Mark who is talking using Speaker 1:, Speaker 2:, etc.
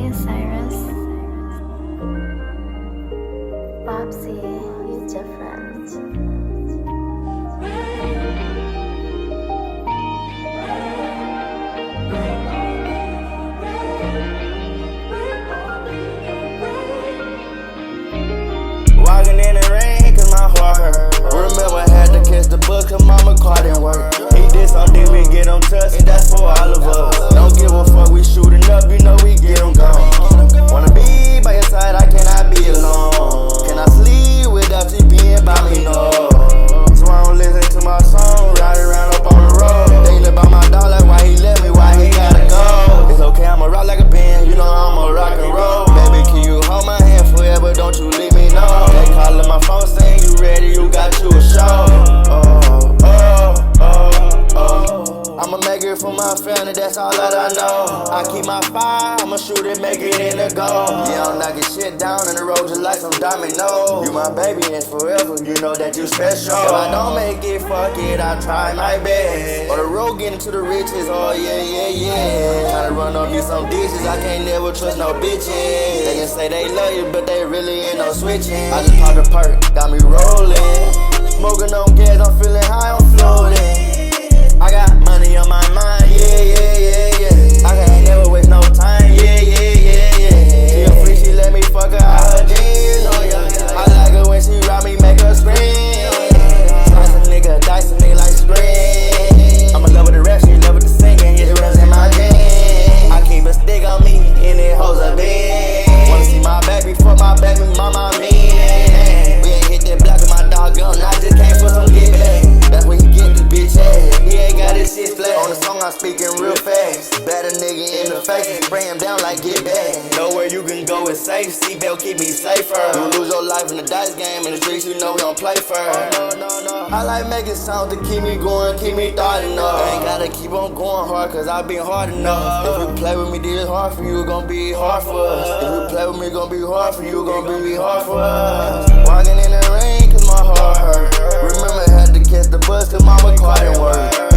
Speaker 1: you, Cyrus. Popsy, you different.
Speaker 2: Walking in the rain cause my heart hurt. Remember I had to catch the bus cause mama car didn't work. He did something we get on touch and that's for all of us. Don't give a fuck, we shooting up, you know we get them gone. Wanna be by your side, I cannot be alone. Can I sleep without you being by me? No. So I don't listen to my song, riding around up on the road. Thinking about my dog like why he left me, why he gotta go. It's okay, I'ma rock like a band, you know I'ma rock and roll. Baby, can you hold my hand forever, don't you leave me, no. They calling my phone saying you ready, you got you a show. I'ma make it for my family, that's all that I know. I keep my fire, I'ma shoot it, make it in the goal. Yeah, I'm knocking shit down in the road just like some domino. You my baby and forever, you know that you special. If I don't make it, fuck it, I try my best. On the road getting to the riches, oh yeah. Tryna run up you some dishes, I can't never trust no bitches. They can say they love you, but they really ain't no switching. I just popped a perk, got me rolling. Smoking on gas, I'm feeling high, I'm floating. I got money on my mind, yeah. I can't never waste no time, yeah. She a freak, she let me fuck her out her jeans, oh yeah. I like her when she ride me, make her scream. Slice a nigga, dice a nigga like scream. I'm in love with the rap, she in love with the singing, yeah, the rest in my jeans. I keep a stick on me, and it holds a beat. Wanna see my baby, fuck my baby, mama, me. We ain't hit that block with my dog gun, I just came for some get back. That's where he get the bitch at. He ain't got his shit flat. On the song I'm speaking real fast. Better nigga in the face, spray him down like get back. Know where you can go is safe, seatbelt keep me safer. You lose your life in the dice game, in the streets you know we don't play fair. No. I like making sounds to keep me going, keep me starting up. I ain't gotta keep on going hard cause I've been hard enough. If you play with me, this hard for you, gon' be hard for us. If you play with me, gon' be hard for you, gon' be hard for us. Walking in the rain cause my heart hurt. Remember I had to catch the bus cause mama car didn't work.